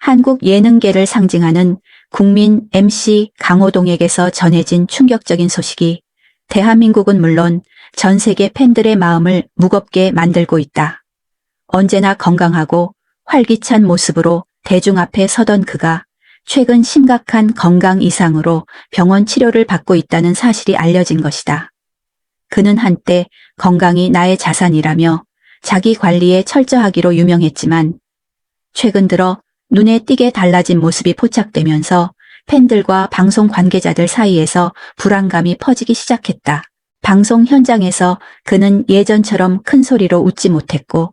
한국 예능계를 상징하는 국민 MC 강호동에게서 전해진 충격적인 소식이 대한민국은 물론 전 세계 팬들의 마음을 무겁게 만들고 있다. 언제나 건강하고 활기찬 모습으로 대중 앞에 서던 그가 최근 심각한 건강 이상으로 병원 치료를 받고 있다는 사실이 알려진 것이다. 그는 한때 건강이 나의 자산이라며 자기 관리에 철저하기로 유명했지만 최근 들어 눈에 띄게 달라진 모습이 포착되면서 팬들과 방송 관계자들 사이에서 불안감이 퍼지기 시작했다. 방송 현장에서 그는 예전처럼 큰 소리로 웃지 못했고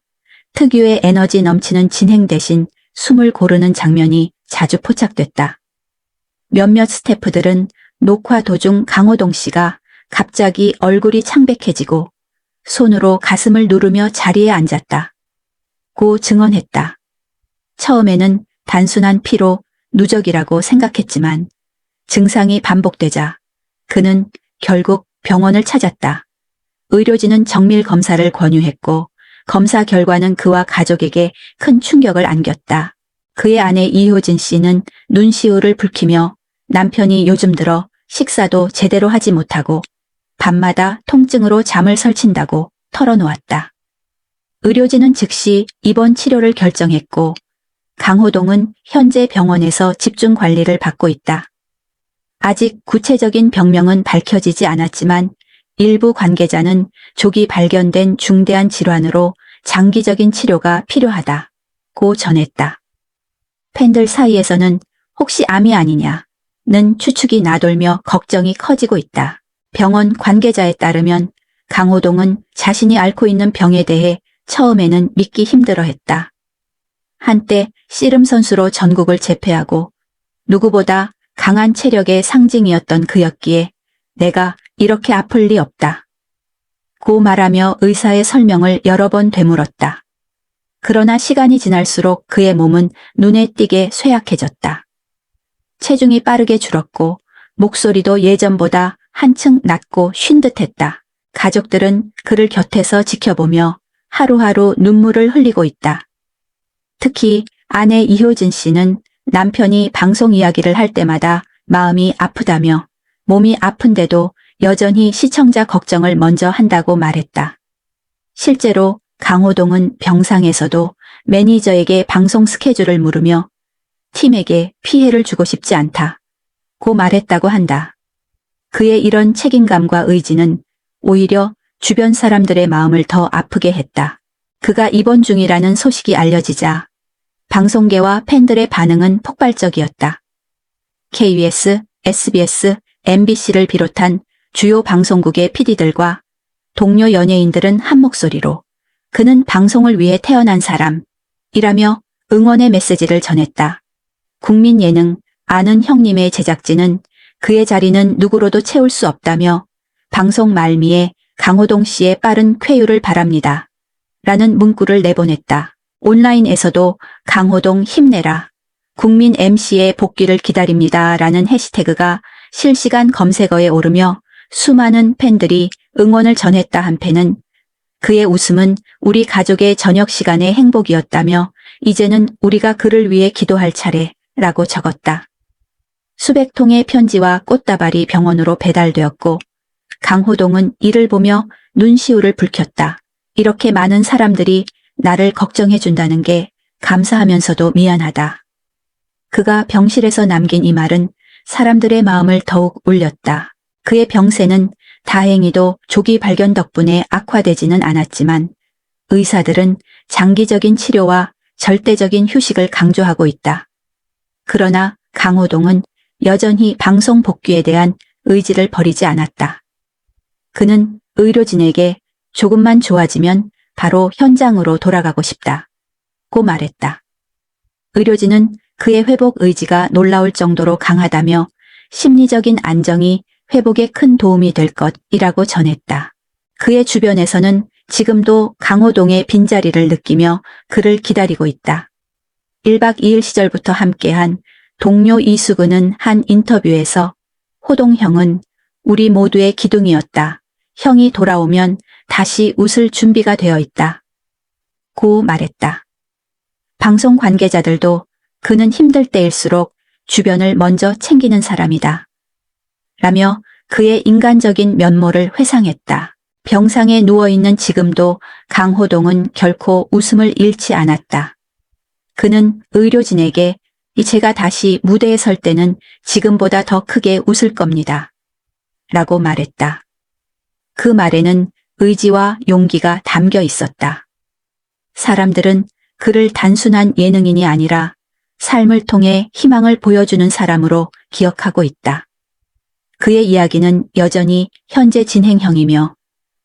특유의 에너지 넘치는 진행 대신 숨을 고르는 장면이 자주 포착됐다. 몇몇 스태프들은 녹화 도중 강호동 씨가 갑자기 얼굴이 창백해지고 손으로 가슴을 누르며 자리에 앉았다고 증언했다. 처음에는 단순한 피로, 누적이라고 생각했지만 증상이 반복되자 그는 결국 병원을 찾았다. 의료진은 정밀 검사를 권유했고 검사 결과는 그와 가족에게 큰 충격을 안겼다. 그의 아내 이효진 씨는 눈시울을 붉히며 남편이 요즘 들어 식사도 제대로 하지 못하고 밤마다 통증으로 잠을 설친다고 털어놓았다. 의료진은 즉시 입원 치료를 결정했고 강호동은 현재 병원에서 집중 관리를 받고 있다. 아직 구체적인 병명은 밝혀지지 않았지만 일부 관계자는 조기 발견된 중대한 질환으로 장기적인 치료가 필요하다고 전했다. 팬들 사이에서는 혹시 암이 아니냐는 추측이 나돌며 걱정이 커지고 있다. 병원 관계자에 따르면 강호동은 자신이 앓고 있는 병에 대해 처음에는 믿기 힘들어했다. 한때 씨름 선수로 전국을 제패하고 누구보다 강한 체력의 상징이었던 그였기에 내가 이렇게 아플 리 없다. 고 말하며 의사의 설명을 여러 번 되물었다. 그러나 시간이 지날수록 그의 몸은 눈에 띄게 쇠약해졌다. 체중이 빠르게 줄었고 목소리도 예전보다 한층 낮고 쉰 듯했다. 가족들은 그를 곁에서 지켜보며 하루하루 눈물을 흘리고 있다. 특히 아내 이효진 씨는 남편이 방송 이야기를 할 때마다 마음이 아프다며 몸이 아픈데도 여전히 시청자 걱정을 먼저 한다고 말했다. 실제로 강호동은 병상에서도 매니저에게 방송 스케줄을 물으며 팀에게 피해를 주고 싶지 않다고 말했다고 한다. 그의 이런 책임감과 의지는 오히려 주변 사람들의 마음을 더 아프게 했다. 그가 입원 중이라는 소식이 알려지자 방송계와 팬들의 반응은 폭발적이었다. KBS, SBS, MBC를 비롯한 주요 방송국의 PD들과 동료 연예인들은 한 목소리로 그는 방송을 위해 태어난 사람이라며 응원의 메시지를 전했다. 국민 예능 아는 형님의 제작진은 그의 자리는 누구로도 채울 수 없다며 방송 말미에 강호동 씨의 빠른 쾌유를 바랍니다. 라는 문구를 내보냈다. 온라인에서도 강호동 힘내라. 국민 MC의 복귀를 기다립니다. 라는 해시태그가 실시간 검색어에 오르며 수많은 팬들이 응원을 전했다. 한편은 그의 웃음은 우리 가족의 저녁 시간의 행복이었다며 이제는 우리가 그를 위해 기도할 차례라고 적었다. 수백 통의 편지와 꽃다발이 병원으로 배달되었고 강호동은 이를 보며 눈시울을 붉혔다. 이렇게 많은 사람들이 나를 걱정해 준다는 게 감사하면서도 미안하다. 그가 병실에서 남긴 이 말은 사람들의 마음을 더욱 울렸다. 그의 병세는 다행히도 조기 발견 덕분에 악화되지는 않았지만 의사들은 장기적인 치료와 절대적인 휴식을 강조하고 있다. 그러나 강호동은 여전히 방송 복귀에 대한 의지를 버리지 않았다. 그는 의료진에게 조금만 좋아지면 바로 현장으로 돌아가고 싶다고 말했다. 의료진은 그의 회복 의지가 놀라울 정도로 강하다며 심리적인 안정이 회복에 큰 도움이 될 것이라고 전했다. 그의 주변에서는 지금도 강호동의 빈자리를 느끼며 그를 기다리고 있다. 1박 2일 시절부터 함께한 동료 이수근은 한 인터뷰에서 호동 형은 우리 모두의 기둥이었다. 형이 돌아오면 다시 웃을 준비가 되어 있다. 고 말했다. 방송 관계자들도 그는 힘들 때일수록 주변을 먼저 챙기는 사람이다. 라며 그의 인간적인 면모를 회상했다. 병상에 누워있는 지금도 강호동은 결코 웃음을 잃지 않았다. 그는 의료진에게 제가 다시 무대에 설 때는 지금보다 더 크게 웃을 겁니다. 라고 말했다. 그 말에는 의지와 용기가 담겨 있었다. 사람들은 그를 단순한 예능인이 아니라 삶을 통해 희망을 보여주는 사람으로 기억하고 있다. 그의 이야기는 여전히 현재 진행형이며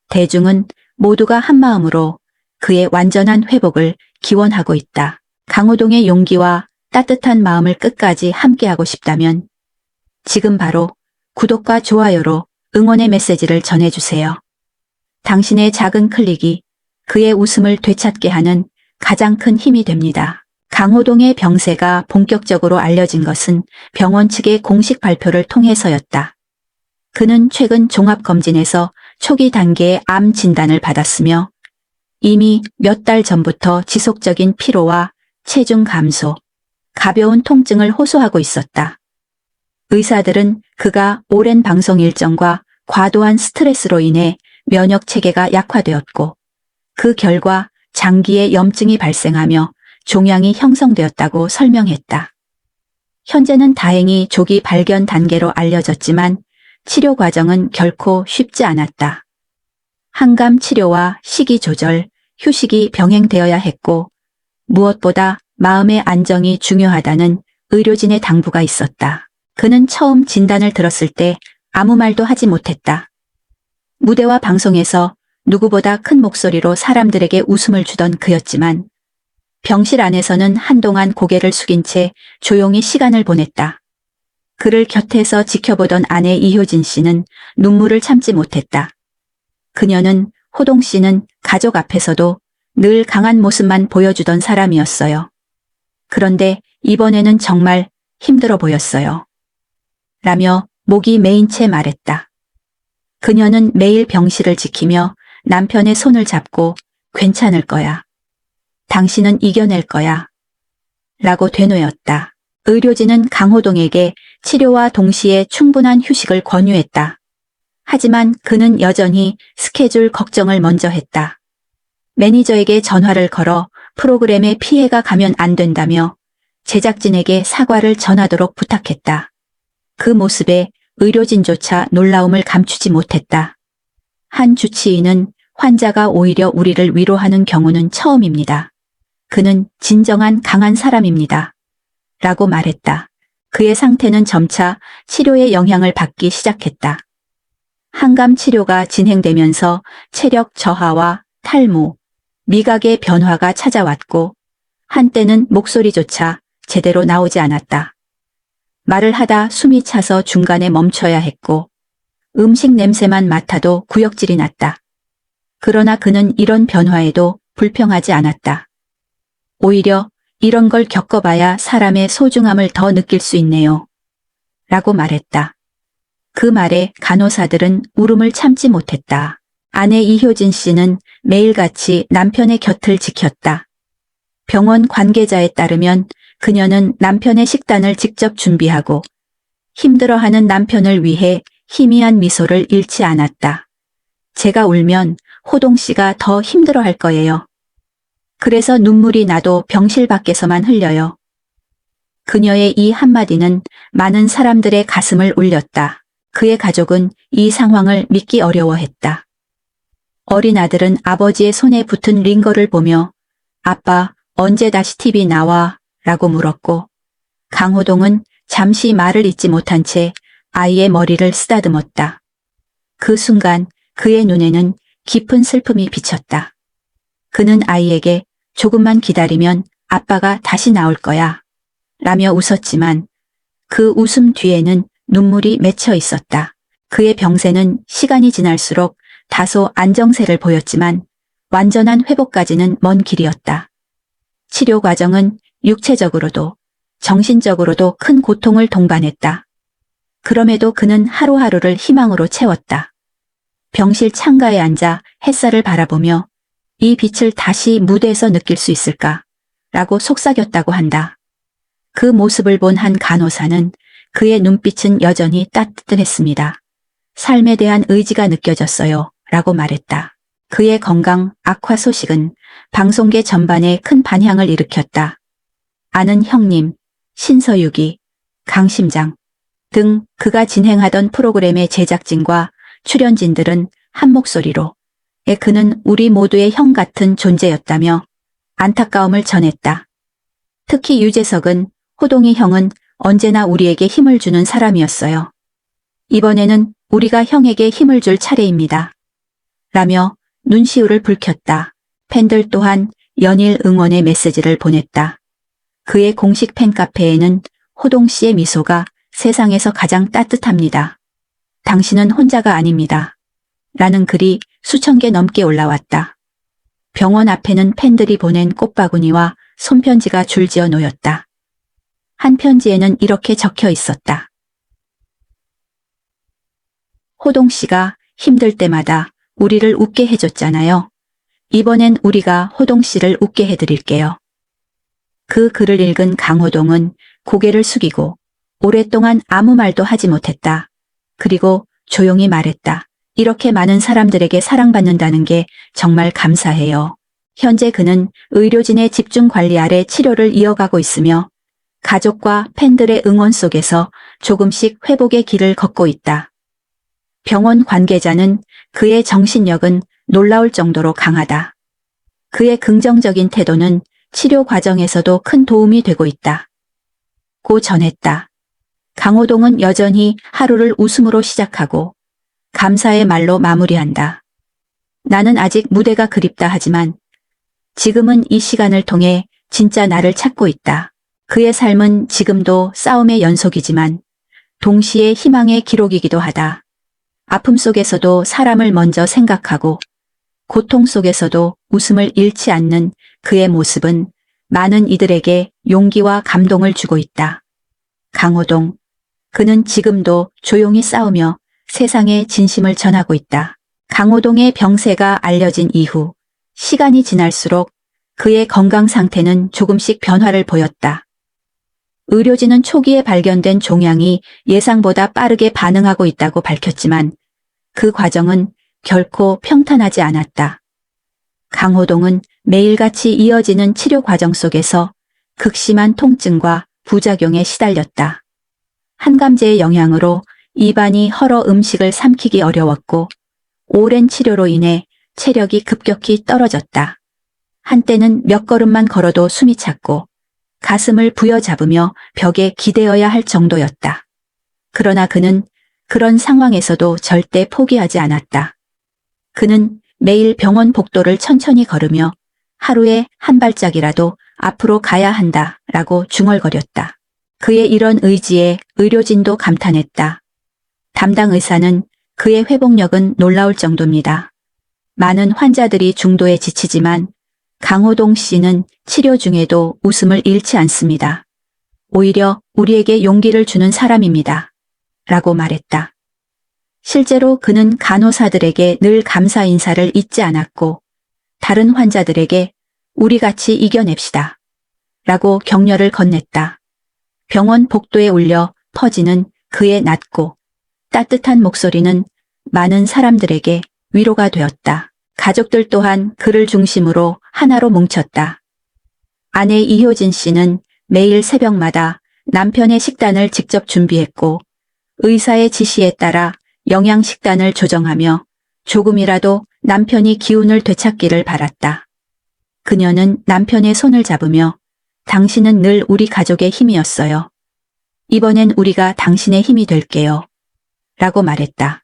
대중은 모두가 한마음으로 그의 완전한 회복을 기원하고 있다. 강호동의 용기와 따뜻한 마음을 끝까지 함께하고 싶다면 지금 바로 구독과 좋아요로 응원의 메시지를 전해주세요. 당신의 작은 클릭이 그의 웃음을 되찾게 하는 가장 큰 힘이 됩니다. 강호동의 병세가 본격적으로 알려진 것은 병원 측의 공식 발표를 통해서였다. 그는 최근 종합검진에서 초기 단계의 암 진단을 받았으며 이미 몇 달 전부터 지속적인 피로와 체중 감소, 가벼운 통증을 호소하고 있었다. 의사들은 그가 오랜 방송 일정과 과도한 스트레스로 인해 면역 체계가 약화되었고 그 결과 장기에 염증이 발생하며 종양이 형성되었다고 설명했다. 현재는 다행히 조기 발견 단계로 알려졌지만 치료 과정은 결코 쉽지 않았다. 항암 치료와 식이 조절, 휴식이 병행되어야 했고 무엇보다 마음의 안정이 중요하다는 의료진의 당부가 있었다. 그는 처음 진단을 들었을 때 아무 말도 하지 못했다. 무대와 방송에서 누구보다 큰 목소리로 사람들에게 웃음을 주던 그였지만 병실 안에서는 한동안 고개를 숙인 채 조용히 시간을 보냈다. 그를 곁에서 지켜보던 아내 이효진 씨는 눈물을 참지 못했다. 그녀는 호동 씨는 가족 앞에서도 늘 강한 모습만 보여주던 사람이었어요. 그런데 이번에는 정말 힘들어 보였어요. 라며 목이 메인 채 말했다. 그녀는 매일 병실을 지키며 남편의 손을 잡고 괜찮을 거야. 당신은 이겨낼 거야. 라고 되뇌었다. 의료진은 강호동에게 치료와 동시에 충분한 휴식을 권유했다. 하지만 그는 여전히 스케줄 걱정을 먼저 했다. 매니저에게 전화를 걸어 프로그램에 피해가 가면 안 된다며 제작진에게 사과를 전하도록 부탁했다. 그 모습에 의료진조차 놀라움을 감추지 못했다. 한 주치의는 환자가 오히려 우리를 위로하는 경우는 처음입니다. 그는 진정한 강한 사람입니다. 라고 말했다. 그의 상태는 점차 치료의 영향을 받기 시작했다. 항암 치료가 진행되면서 체력 저하와 탈모, 미각의 변화가 찾아왔고 한때는 목소리조차 제대로 나오지 않았다. 말을 하다 숨이 차서 중간에 멈춰야 했고 음식 냄새만 맡아도 구역질이 났다. 그러나 그는 이런 변화에도 불평하지 않았다. 오히려 이런 걸 겪어봐야 사람의 소중함을 더 느낄 수 있네요. 라고 말했다. 그 말에 간호사들은 울음을 참지 못했다. 아내 이효진 씨는 매일같이 남편의 곁을 지켰다. 병원 관계자에 따르면 그녀는 남편의 식단을 직접 준비하고 힘들어하는 남편을 위해 희미한 미소를 잃지 않았다. 제가 울면 호동 씨가 더 힘들어할 거예요. 그래서 눈물이 나도 병실 밖에서만 흘려요. 그녀의 이 한마디는 많은 사람들의 가슴을 울렸다. 그의 가족은 이 상황을 믿기 어려워했다. 어린 아들은 아버지의 손에 붙은 링거를 보며 아빠 언제 다시 TV 나와? 라고 물었고 강호동은 잠시 말을 잇지 못한 채 아이의 머리를 쓰다듬었다. 그 순간 그의 눈에는 깊은 슬픔이 비쳤다. 그는 아이에게 조금만 기다리면 아빠가 다시 나올 거야. 라며 웃었지만 그 웃음 뒤에는 눈물이 맺혀 있었다. 그의 병세는 시간이 지날수록 다소 안정세를 보였지만 완전한 회복까지는 먼 길이었다. 치료 과정은 육체적으로도 정신적으로도 큰 고통을 동반했다. 그럼에도 그는 하루하루를 희망으로 채웠다. 병실 창가에 앉아 햇살을 바라보며 이 빛을 다시 무대에서 느낄 수 있을까? 라고 속삭였다고 한다. 그 모습을 본 한 간호사는 그의 눈빛은 여전히 따뜻했습니다. 삶에 대한 의지가 느껴졌어요. 라고 말했다. 그의 건강 악화 소식은 방송계 전반에 큰 반향을 일으켰다. 아는 형님, 신서유기, 강심장 등 그가 진행하던 프로그램의 제작진과 출연진들은 한 목소리로 그는 우리 모두의 형 같은 존재였다며 안타까움을 전했다. 특히 유재석은 호동이 형은 언제나 우리에게 힘을 주는 사람이었어요. 이번에는 우리가 형에게 힘을 줄 차례입니다. 라며 눈시울을 붉혔다. 팬들 또한 연일 응원의 메시지를 보냈다. 그의 공식 팬카페에는 호동 씨의 미소가 세상에서 가장 따뜻합니다. 당신은 혼자가 아닙니다. 라는 글이 수천 개 넘게 올라왔다. 병원 앞에는 팬들이 보낸 꽃바구니와 손편지가 줄지어 놓였다. 한 편지에는 이렇게 적혀 있었다. 호동 씨가 힘들 때마다 우리를 웃게 해줬잖아요. 이번엔 우리가 호동 씨를 웃게 해드릴게요. 그 글을 읽은 강호동은 고개를 숙이고 오랫동안 아무 말도 하지 못했다. 그리고 조용히 말했다. 이렇게 많은 사람들에게 사랑받는다는 게 정말 감사해요. 현재 그는 의료진의 집중 관리 아래 치료를 이어가고 있으며 가족과 팬들의 응원 속에서 조금씩 회복의 길을 걷고 있다. 병원 관계자는 그의 정신력은 놀라울 정도로 강하다. 그의 긍정적인 태도는 치료 과정에서도 큰 도움이 되고 있다. 고 전했다. 강호동은 여전히 하루를 웃음으로 시작하고 감사의 말로 마무리한다. 나는 아직 무대가 그립다 하지만 지금은 이 시간을 통해 진짜 나를 찾고 있다. 그의 삶은 지금도 싸움의 연속이지만 동시에 희망의 기록이기도 하다. 아픔 속에서도 사람을 먼저 생각하고 고통 속에서도 웃음을 잃지 않는 그의 모습은 많은 이들에게 용기와 감동을 주고 있다. 강호동, 그는 지금도 조용히 싸우며 세상에 진심을 전하고 있다. 강호동의 병세가 알려진 이후 시간이 지날수록 그의 건강 상태는 조금씩 변화를 보였다. 의료진은 초기에 발견된 종양이 예상보다 빠르게 반응하고 있다고 밝혔지만 그 과정은 결코 평탄하지 않았다. 강호동은 매일같이 이어지는 치료 과정 속에서 극심한 통증과 부작용에 시달렸다. 한감제의 영향으로 입안이 헐어 음식을 삼키기 어려웠고 오랜 치료로 인해 체력이 급격히 떨어졌다. 한때는 몇 걸음만 걸어도 숨이 찼고 가슴을 부여잡으며 벽에 기대어야 할 정도였다. 그러나 그는 그런 상황에서도 절대 포기하지 않았다. 그는 매일 병원 복도를 천천히 걸으며 하루에 한 발짝이라도 앞으로 가야 한다라고 중얼거렸다. 그의 이런 의지에 의료진도 감탄했다. 담당 의사는 그의 회복력은 놀라울 정도입니다. 많은 환자들이 중도에 지치지만 강호동 씨는 치료 중에도 웃음을 잃지 않습니다. 오히려 우리에게 용기를 주는 사람입니다. 라고 말했다. 실제로 그는 간호사들에게 늘 감사 인사를 잊지 않았고 다른 환자들에게 우리 같이 이겨냅시다. 라고 격려를 건넸다. 병원 복도에 울려 퍼지는 그의 낮고 따뜻한 목소리는 많은 사람들에게 위로가 되었다. 가족들 또한 그를 중심으로 하나로 뭉쳤다. 아내 이효진 씨는 매일 새벽마다 남편의 식단을 직접 준비했고 의사의 지시에 따라 영양식단을 조정하며 조금이라도 남편이 기운을 되찾기를 바랐다. 그녀는 남편의 손을 잡으며 당신은 늘 우리 가족의 힘이었어요. 이번엔 우리가 당신의 힘이 될게요. 라고 말했다.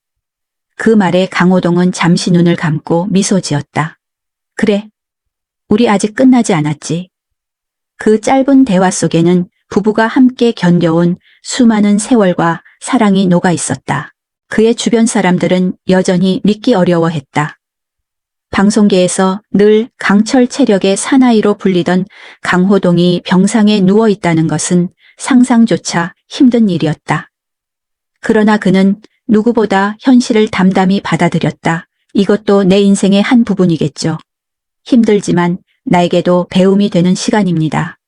그 말에 강호동은 잠시 눈을 감고 미소 지었다. 그래, 우리 아직 끝나지 않았지. 그 짧은 대화 속에는 부부가 함께 견뎌온 수많은 세월과 사랑이 녹아 있었다. 그의 주변 사람들은 여전히 믿기 어려워했다. 방송계에서 늘 강철 체력의 사나이로 불리던 강호동이 병상에 누워 있다는 것은 상상조차 힘든 일이었다. 그러나 그는 누구보다 현실을 담담히 받아들였다. 이것도 내 인생의 한 부분이겠죠. 힘들지만 나에게도 배움이 되는 시간입니다.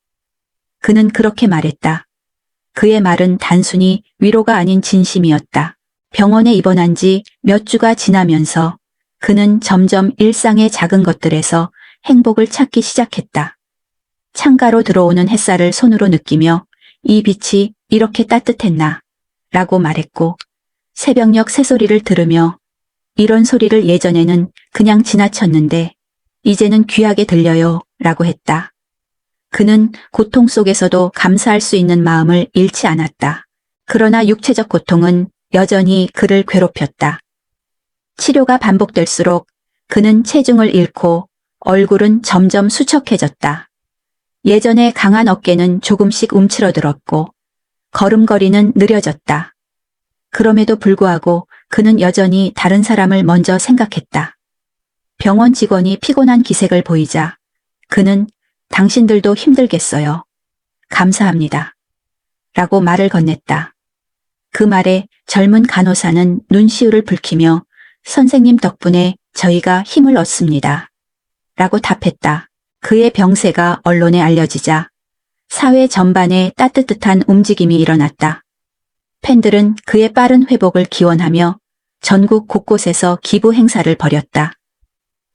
그는 그렇게 말했다. 그의 말은 단순히 위로가 아닌 진심이었다. 병원에 입원한 지 몇 주가 지나면서 그는 점점 일상의 작은 것들에서 행복을 찾기 시작했다. 창가로 들어오는 햇살을 손으로 느끼며 이 빛이 이렇게 따뜻했나 라고 말했고, 새벽녘 새소리를 들으며 이런 소리를 예전에는 그냥 지나쳤는데 이제는 귀하게 들려요 라고 했다. 그는 고통 속에서도 감사할 수 있는 마음을 잃지 않았다. 그러나 육체적 고통은 여전히 그를 괴롭혔다. 치료가 반복될수록 그는 체중을 잃고 얼굴은 점점 수척해졌다. 예전에 강한 어깨는 조금씩 움츠러들었고 걸음걸이는 느려졌다. 그럼에도 불구하고 그는 여전히 다른 사람을 먼저 생각했다. 병원 직원이 피곤한 기색을 보이자 그는 당신들도 힘들겠어요. 감사합니다. 라고 말을 건넸다. 그 말에 젊은 간호사는 눈시울을 붉히며 선생님 덕분에 저희가 힘을 얻습니다. 라고 답했다. 그의 병세가 언론에 알려지자 사회 전반에 따뜻한 움직임이 일어났다. 팬들은 그의 빠른 회복을 기원하며 전국 곳곳에서 기부 행사를 벌였다.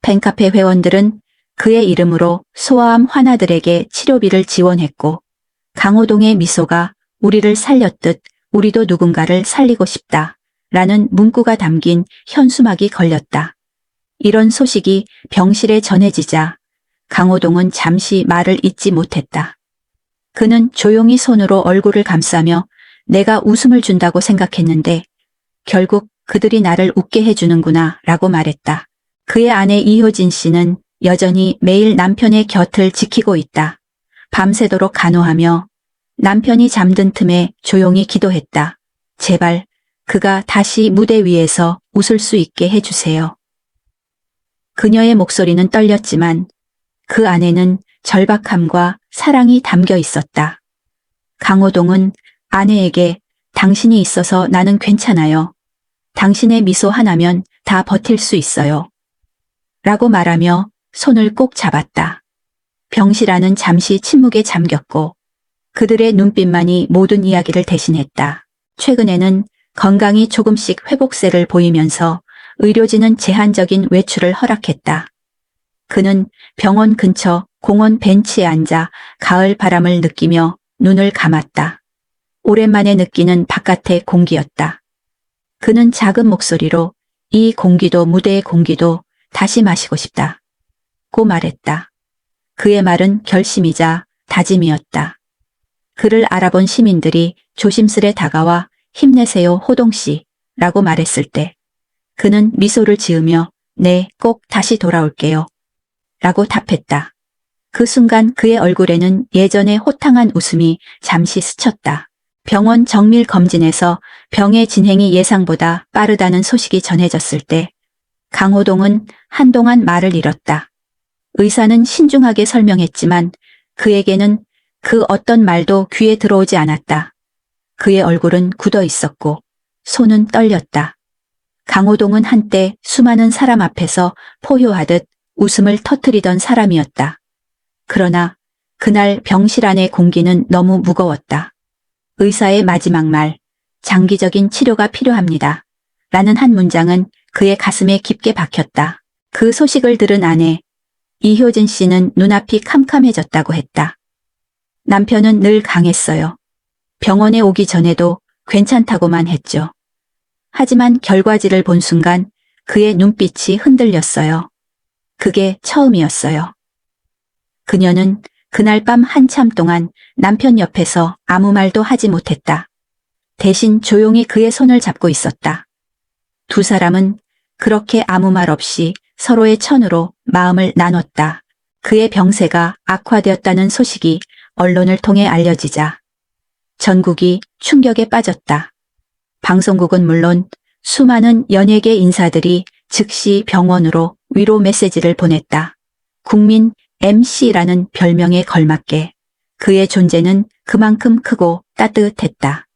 팬카페 회원들은 그의 이름으로 소아암 환아들에게 치료비를 지원했고, 강호동의 미소가 우리를 살렸듯 우리도 누군가를 살리고 싶다 라는 문구가 담긴 현수막이 걸렸다. 이런 소식이 병실에 전해지자 강호동은 잠시 말을 잇지 못했다. 그는 조용히 손으로 얼굴을 감싸며 내가 웃음을 준다고 생각했는데 결국 그들이 나를 웃게 해주는구나 라고 말했다. 그의 아내 이효진 씨는 여전히 매일 남편의 곁을 지키고 있다. 밤새도록 간호하며 남편이 잠든 틈에 조용히 기도했다. 제발 그가 다시 무대 위에서 웃을 수 있게 해주세요. 그녀의 목소리는 떨렸지만 그 안에는 절박함과 사랑이 담겨 있었다. 강호동은 아내에게 당신이 있어서 나는 괜찮아요. 당신의 미소 하나면 다 버틸 수 있어요. 라고 말하며 손을 꼭 잡았다. 병실 안은 잠시 침묵에 잠겼고 그들의 눈빛만이 모든 이야기를 대신했다. 최근에는 건강이 조금씩 회복세를 보이면서 의료진은 제한적인 외출을 허락했다. 그는 병원 근처 공원 벤치에 앉아 가을 바람을 느끼며 눈을 감았다. 오랜만에 느끼는 바깥의 공기였다. 그는 작은 목소리로 이 공기도 무대의 공기도 다시 마시고 싶다. 고 말했다. 그의 말은 결심이자 다짐이었다. 그를 알아본 시민들이 조심스레 다가와 힘내세요 호동씨 라고 말했을 때 그는 미소를 지으며 네, 꼭 다시 돌아올게요 라고 답했다. 그 순간 그의 얼굴에는 예전의 호탕한 웃음이 잠시 스쳤다. 병원 정밀 검진에서 병의 진행이 예상보다 빠르다는 소식이 전해졌을 때 강호동은 한동안 말을 잃었다. 의사는 신중하게 설명했지만 그에게는 그 어떤 말도 귀에 들어오지 않았다. 그의 얼굴은 굳어 있었고 손은 떨렸다. 강호동은 한때 수많은 사람 앞에서 포효하듯 웃음을 터뜨리던 사람이었다. 그러나 그날 병실 안의 공기는 너무 무거웠다. 의사의 마지막 말, 장기적인 치료가 필요합니다. 라는 한 문장은 그의 가슴에 깊게 박혔다. 그 소식을 들은 아내, 이효진 씨는 눈앞이 캄캄해졌다고 했다. 남편은 늘 강했어요. 병원에 오기 전에도 괜찮다고만 했죠. 하지만 결과지를 본 순간 그의 눈빛이 흔들렸어요. 그게 처음이었어요. 그녀는 그날 밤 한참 동안 남편 옆에서 아무 말도 하지 못했다. 대신 조용히 그의 손을 잡고 있었다. 두 사람은 그렇게 아무 말 없이 서로의 천으로 마음을 나눴다. 그의 병세가 악화되었다는 소식이 언론을 통해 알려지자 전국이 충격에 빠졌다. 방송국은 물론 수많은 연예계 인사들이 즉시 병원으로 위로 메시지를 보냈다. 국민 MC라는 별명에 걸맞게 그의 존재는 그만큼 크고 따뜻했다.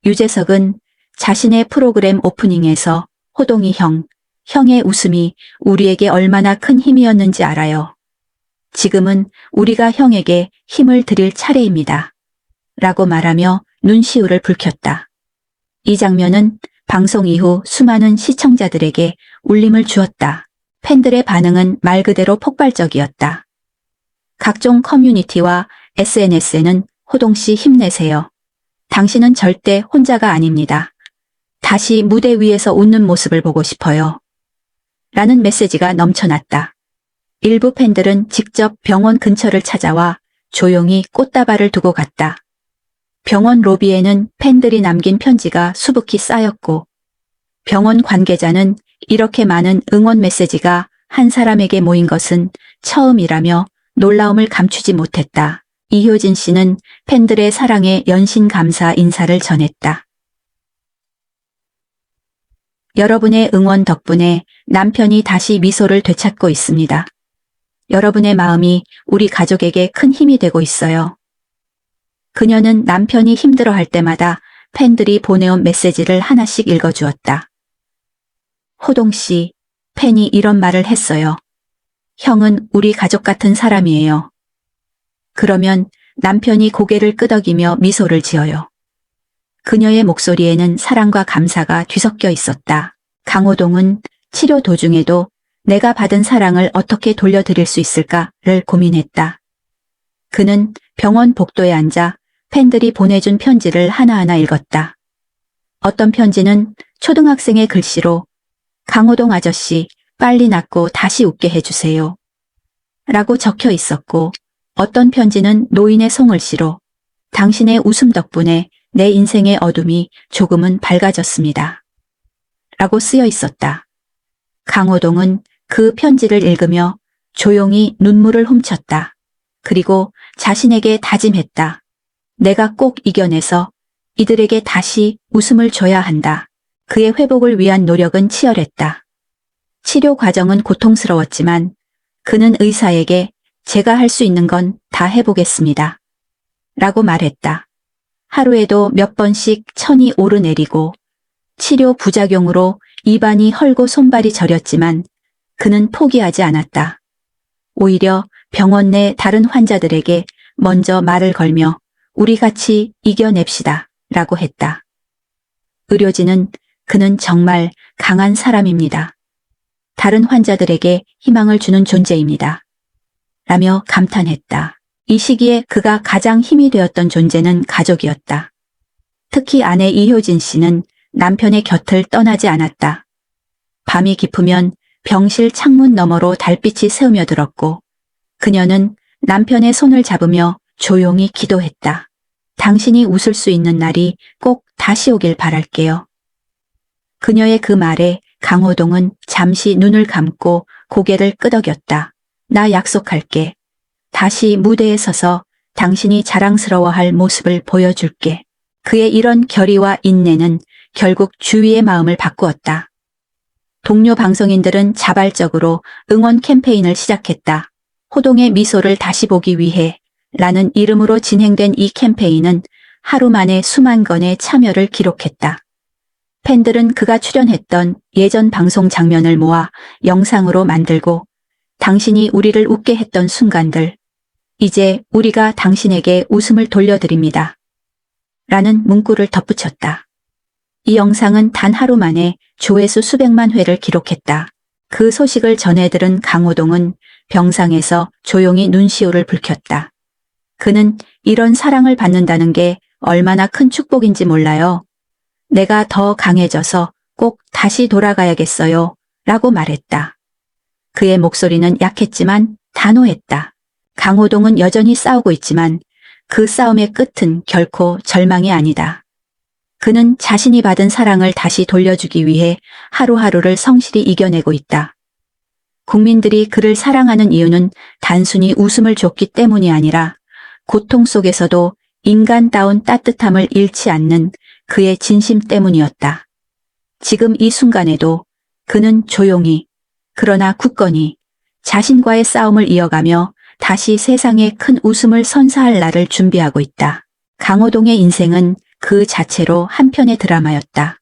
유재석은 자신의 프로그램 오프닝에서 호동이 형, 형의 웃음이 우리에게 얼마나 큰 힘이었는지 알아요. 지금은 우리가 형에게 힘을 드릴 차례입니다. 라고 말하며 눈시울을 붉혔다. 이 장면은 방송 이후 수많은 시청자들에게 울림을 주었다. 팬들의 반응은 말 그대로 폭발적이었다. 각종 커뮤니티와 SNS에는 호동씨 힘내세요. 당신은 절대 혼자가 아닙니다. 다시 무대 위에서 웃는 모습을 보고 싶어요. 라는 메시지가 넘쳐났다. 일부 팬들은 직접 병원 근처를 찾아와 조용히 꽃다발을 두고 갔다. 병원 로비에는 팬들이 남긴 편지가 수북히 쌓였고 병원 관계자는 이렇게 많은 응원 메시지가 한 사람에게 모인 것은 처음이라며 놀라움을 감추지 못했다. 이효진 씨는 팬들의 사랑에 연신 감사 인사를 전했다. 여러분의 응원 덕분에 남편이 다시 미소를 되찾고 있습니다. 여러분의 마음이 우리 가족에게 큰 힘이 되고 있어요. 그녀는 남편이 힘들어할 때마다 팬들이 보내온 메시지를 하나씩 읽어주었다. 호동 씨, 팬이 이런 말을 했어요. 형은 우리 가족 같은 사람이에요. 그러면 남편이 고개를 끄덕이며 미소를 지어요. 그녀의 목소리에는 사랑과 감사가 뒤섞여 있었다. 강호동은 치료 도중에도 내가 받은 사랑을 어떻게 돌려드릴 수 있을까를 고민했다. 그는 병원 복도에 앉아 팬들이 보내준 편지를 하나하나 읽었다. 어떤 편지는 초등학생의 글씨로 강호동 아저씨 빨리 낫고 다시 웃게 해주세요. 라고 적혀 있었고 어떤 편지는 노인의 송글씨로 당신의 웃음 덕분에 내 인생의 어둠이 조금은 밝아졌습니다. 라고 쓰여 있었다. 강호동은 그 편지를 읽으며 조용히 눈물을 훔쳤다. 그리고 자신에게 다짐했다. 내가 꼭 이겨내서 이들에게 다시 웃음을 줘야 한다. 그의 회복을 위한 노력은 치열했다. 치료 과정은 고통스러웠지만 그는 의사에게 제가 할 수 있는 건 다 해보겠습니다. 라고 말했다. 하루에도 몇 번씩 천이 오르내리고 치료 부작용으로 입안이 헐고 손발이 저렸지만 그는 포기하지 않았다. 오히려 병원 내 다른 환자들에게 먼저 말을 걸며 우리 같이 이겨냅시다 라고 했다. 의료진은 그는 정말 강한 사람입니다. 다른 환자들에게 희망을 주는 존재입니다. 라며 감탄했다. 이 시기에 그가 가장 힘이 되었던 존재는 가족이었다. 특히 아내 이효진 씨는 남편의 곁을 떠나지 않았다. 밤이 깊으면 병실 창문 너머로 달빛이 새우며들었고 그녀는 남편의 손을 잡으며 조용히 기도했다. 당신이 웃을 수 있는 날이 꼭 다시 오길 바랄게요. 그녀의 그 말에 강호동은 잠시 눈을 감고 고개를 끄덕였다. 나 약속할게. 다시 무대에 서서 당신이 자랑스러워할 모습을 보여줄게. 그의 이런 결의와 인내는 결국 주위의 마음을 바꾸었다. 동료 방송인들은 자발적으로 응원 캠페인을 시작했다. 호동의 미소를 다시 보기 위해 라는 이름으로 진행된 이 캠페인은 하루 만에 수만 건의 참여를 기록했다. 팬들은 그가 출연했던 예전 방송 장면을 모아 영상으로 만들고 당신이 우리를 웃게 했던 순간들, 이제 우리가 당신에게 웃음을 돌려드립니다. 라는 문구를 덧붙였다. 이 영상은 단 하루 만에 조회수 수백만 회를 기록했다. 그 소식을 전해 들은 강호동은 병상에서 조용히 눈시울을 붉혔다. 그는 이런 사랑을 받는다는 게 얼마나 큰 축복인지 몰라요. 내가 더 강해져서 꼭 다시 돌아가야겠어요. 라고 말했다. 그의 목소리는 약했지만 단호했다. 강호동은 여전히 싸우고 있지만 그 싸움의 끝은 결코 절망이 아니다. 그는 자신이 받은 사랑을 다시 돌려주기 위해 하루하루를 성실히 이겨내고 있다. 국민들이 그를 사랑하는 이유는 단순히 웃음을 줬기 때문이 아니라 고통 속에서도 인간다운 따뜻함을 잃지 않는 그의 진심 때문이었다. 지금 이 순간에도 그는 조용히 그러나 굳건히 자신과의 싸움을 이어가며 다시 세상에 큰 웃음을 선사할 날을 준비하고 있다. 강호동의 인생은 그 자체로 한편의 드라마였다.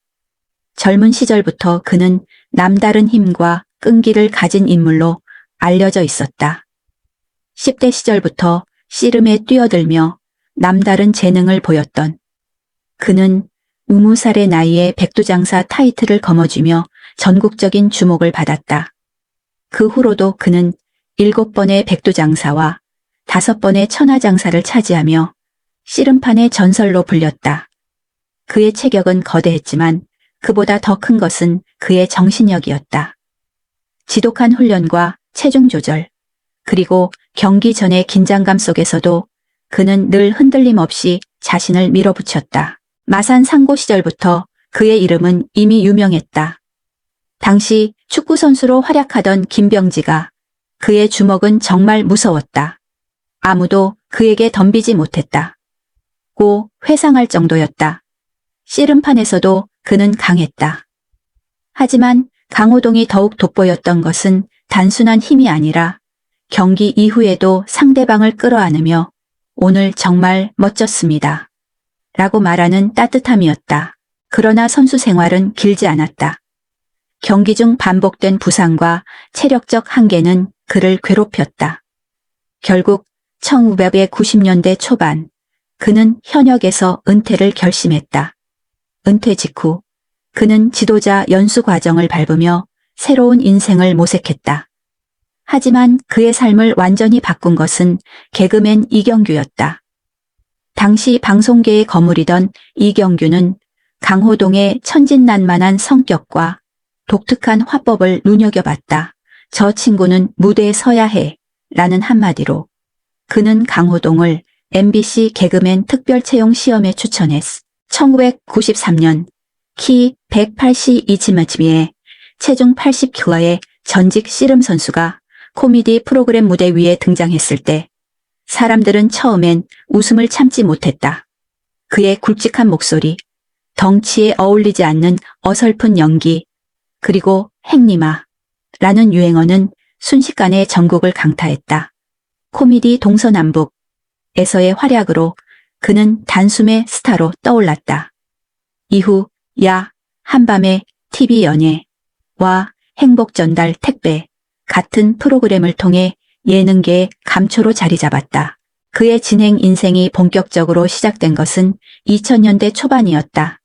젊은 시절부터 그는 남다른 힘과 끈기를 가진 인물로 알려져 있었다. 10대 시절부터 씨름에 뛰어들며 남다른 재능을 보였던 그는 20살의 나이에 백두장사 타이틀을 거머쥐며 전국적인 주목을 받았다. 그 후로도 그는 7번의 백두장사와 5번의 천하장사를 차지하며 씨름판의 전설로 불렸다. 그의 체격은 거대했지만 그보다 더 큰 것은 그의 정신력이었다. 지독한 훈련과 체중 조절, 그리고 경기 전의 긴장감 속에서도 그는 늘 흔들림 없이 자신을 밀어붙였다. 마산 상고 시절부터 그의 이름은 이미 유명했다. 당시 축구선수로 활약하던 김병지가 그의 주먹은 정말 무서웠다. 아무도 그에게 덤비지 못했다. 고 회상할 정도였다. 씨름판에서도 그는 강했다. 하지만 강호동이 더욱 돋보였던 것은 단순한 힘이 아니라 경기 이후에도 상대방을 끌어안으며 오늘 정말 멋졌습니다. 라고 말하는 따뜻함이었다. 그러나 선수 생활은 길지 않았다. 경기 중 반복된 부상과 체력적 한계는 그를 괴롭혔다. 결국 1990년대 초반 그는 현역에서 은퇴를 결심했다. 은퇴 직후 그는 지도자 연수 과정을 밟으며 새로운 인생을 모색했다. 하지만 그의 삶을 완전히 바꾼 것은 개그맨 이경규였다. 당시 방송계에 거물이던 이경규는 강호동의 천진난만한 성격과 독특한 화법을 눈여겨봤다. 저 친구는 무대에 서야 해 라는 한마디로 그는 강호동을 MBC 개그맨 특별 채용 시험에 추천했어. 1993년 키 182cm에 체중 80kg의 전직 씨름 선수가 코미디 프로그램 무대 위에 등장했을 때 사람들은 처음엔 웃음을 참지 못했다. 그의 굵직한 목소리, 덩치에 어울리지 않는 어설픈 연기, 그리고 행님아 라는 유행어는 순식간에 전국을 강타했다. 코미디 동서남북에서의 활약으로 그는 단숨에 스타로 떠올랐다. 이후 야, 한밤의 TV 연예와 행복 전달 택배 같은 프로그램을 통해 예능계의 감초로 자리 잡았다. 그의 진행 인생이 본격적으로 시작된 것은 2000년대 초반이었다.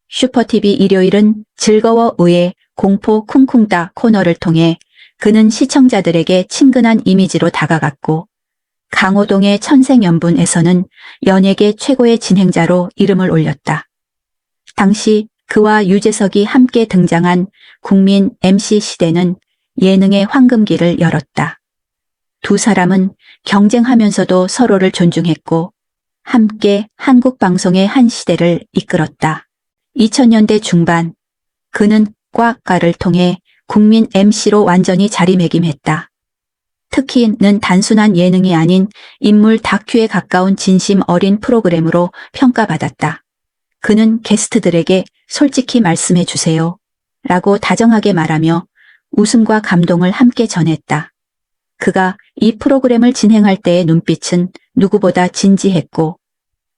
슈퍼TV 일요일은 즐거워 의의 공포 쿵쿵따 코너를 통해 그는 시청자들에게 친근한 이미지로 다가갔고 강호동의 천생연분에서는 연예계 최고의 진행자로 이름을 올렸다. 당시 그와 유재석이 함께 등장한 국민 MC 시대는 예능의 황금기를 열었다. 두 사람은 경쟁하면서도 서로를 존중했고 함께 한국 방송의 한 시대를 이끌었다. 2000년대 중반 그는 꽉가를 통해 국민 MC로 완전히 자리매김했다. 특히는 단순한 예능이 아닌 인물 다큐에 가까운 진심 어린 프로그램으로 평가받았다. 그는 게스트들에게 솔직히 말씀해 주세요 라고 다정하게 말하며 웃음과 감동을 함께 전했다. 그가 이 프로그램을 진행할 때의 눈빛은 누구보다 진지했고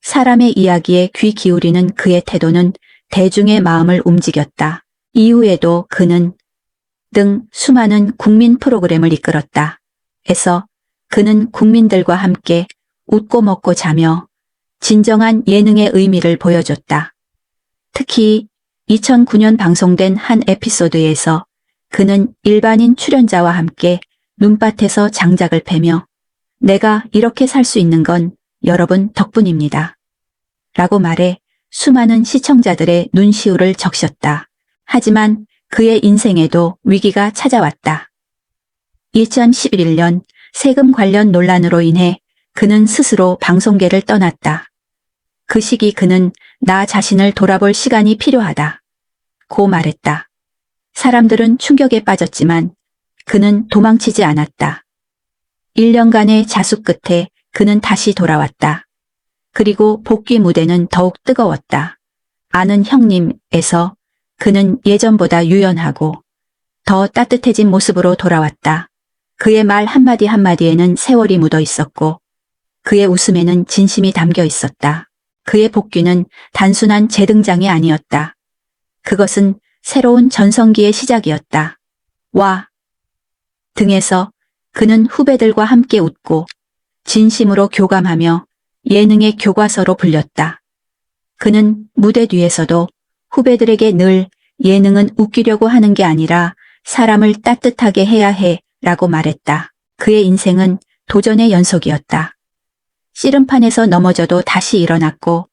사람의 이야기에 귀 기울이는 그의 태도는 대중의 마음을 움직였다. 이후에도 그는 등 수많은 국민 프로그램을 이끌었다. 에서 그는 국민들과 함께 웃고 먹고 자며 진정한 예능의 의미를 보여줬다. 특히 2009년 방송된 한 에피소드에서 그는 일반인 출연자와 함께 눈밭에서 장작을 패며 내가 이렇게 살 수 있는 건 여러분 덕분입니다. 라고 말해 수많은 시청자들의 눈시울을 적셨다. 하지만 그의 인생에도 위기가 찾아왔다. 2011년 세금 관련 논란으로 인해 그는 스스로 방송계를 떠났다. 그 시기 그는 나 자신을 돌아볼 시간이 필요하다. 고 말했다. 사람들은 충격에 빠졌지만 그는 도망치지 않았다. 1년간의 자숙 끝에 그는 다시 돌아왔다. 그리고 복귀 무대는 더욱 뜨거웠다. 아는 형님에서 그는 예전보다 유연하고 더 따뜻해진 모습으로 돌아왔다. 그의 말 한마디 한마디에는 세월이 묻어 있었고 그의 웃음에는 진심이 담겨 있었다. 그의 복귀는 단순한 재등장이 아니었다. 그것은 새로운 전성기의 시작이었다. 와 등에서 그는 후배들과 함께 웃고 진심으로 교감하며 예능의 교과서로 불렸다. 그는 무대 뒤에서도 후배들에게 늘 예능은 웃기려고 하는 게 아니라 사람을 따뜻하게 해야 해 라고 말했다. 그의 인생은 도전의 연속이었다. 씨름판에서 넘어져도 다시 일어났고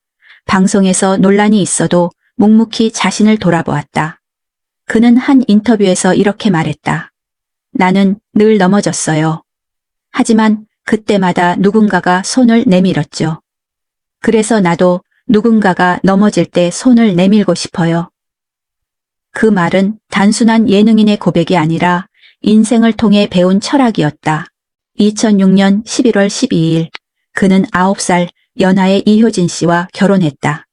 방송에서 논란이 있어도 묵묵히 자신을 돌아보았다. 그는 한 인터뷰에서 이렇게 말했다. 나는 늘 넘어졌어요. 하지만 그때마다 누군가가 손을 내밀었죠. 그래서 나도 누군가가 넘어질 때 손을 내밀고 싶어요. 그 말은 단순한 예능인의 고백이 아니라 인생을 통해 배운 철학이었다. 2006년 11월 12일 그는 9살 연하의 이효진 씨와 결혼했다.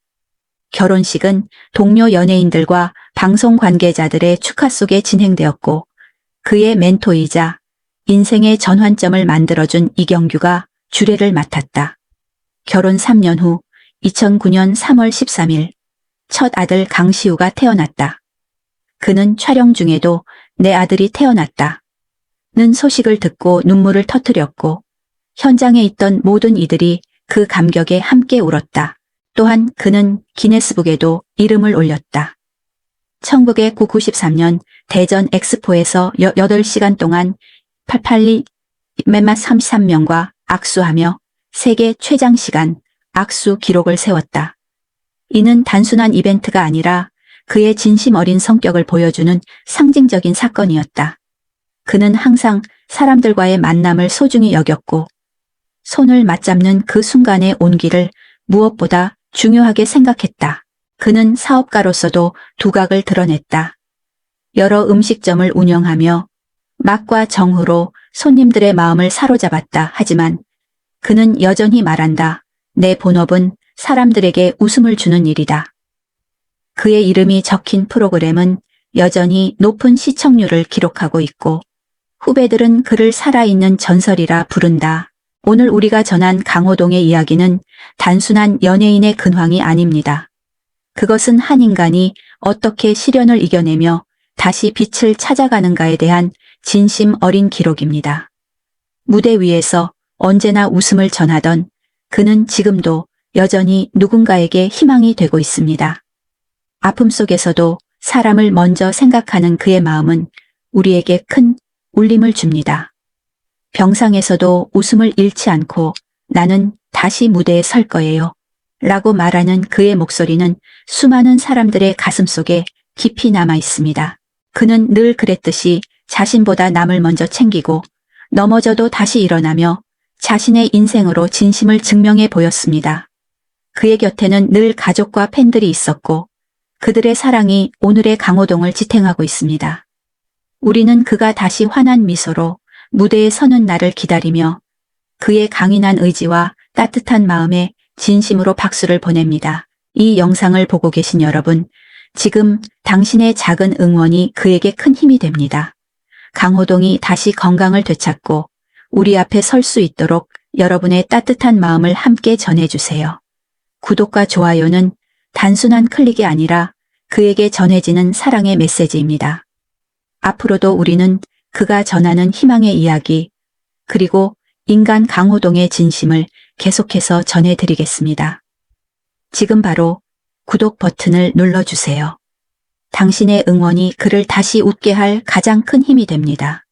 결혼식은 동료 연예인들과 방송 관계자들의 축하 속에 진행되었고 그의 멘토이자 인생의 전환점을 만들어준 이경규가 주례를 맡았다. 결혼 3년 후 2009년 3월 13일 첫 아들 강시우가 태어났다. 그는 촬영 중에도 내 아들이 태어났다. 는 소식을 듣고 눈물을 터뜨렸고 현장에 있던 모든 이들이 그 감격에 함께 울었다. 또한 그는 기네스북에도 이름을 올렸다. 1993년 대전 엑스포에서 8시간 동안 882 멤마 33명과 악수하며 세계 최장 시간 악수 기록을 세웠다. 이는 단순한 이벤트가 아니라 그의 진심 어린 성격을 보여주는 상징적인 사건이었다. 그는 항상 사람들과의 만남을 소중히 여겼고 손을 맞잡는 그 순간의 온기를 무엇보다 중요하게 생각했다. 그는 사업가로서도 두각을 드러냈다. 여러 음식점을 운영하며 맛과 정으로 손님들의 마음을 사로잡았다. 하지만 그는 여전히 말한다. 내 본업은 사람들에게 웃음을 주는 일이다. 그의 이름이 적힌 프로그램은 여전히 높은 시청률을 기록하고 있고 후배들은 그를 살아있는 전설이라 부른다. 오늘 우리가 전한 강호동의 이야기는 단순한 연예인의 근황이 아닙니다. 그것은 한 인간이 어떻게 시련을 이겨내며 다시 빛을 찾아가는가에 대한 진심 어린 기록입니다. 무대 위에서 언제나 웃음을 전하던 그는 지금도 여전히 누군가에게 희망이 되고 있습니다. 아픔 속에서도 사람을 먼저 생각하는 그의 마음은 우리에게 큰 울림을 줍니다. 병상에서도 웃음을 잃지 않고 나는 다시 무대에 설 거예요. 라고 말하는 그의 목소리는 수많은 사람들의 가슴 속에 깊이 남아 있습니다. 그는 늘 그랬듯이 자신보다 남을 먼저 챙기고 넘어져도 다시 일어나며 자신의 인생으로 진심을 증명해 보였습니다. 그의 곁에는 늘 가족과 팬들이 있었고 그들의 사랑이 오늘의 강호동을 지탱하고 있습니다. 우리는 그가 다시 환한 미소로 무대에 서는 날을 기다리며 그의 강인한 의지와 따뜻한 마음에 진심으로 박수를 보냅니다. 이 영상을 보고 계신 여러분, 지금 당신의 작은 응원이 그에게 큰 힘이 됩니다. 강호동이 다시 건강을 되찾고 우리 앞에 설 수 있도록 여러분의 따뜻한 마음을 함께 전해주세요. 구독과 좋아요는 단순한 클릭이 아니라 그에게 전해지는 사랑의 메시지입니다. 앞으로도 우리는 그가 전하는 희망의 이야기, 그리고 인간 강호동의 진심을 계속해서 전해드리겠습니다. 지금 바로 구독 버튼을 눌러주세요. 당신의 응원이 그를 다시 웃게 할 가장 큰 힘이 됩니다.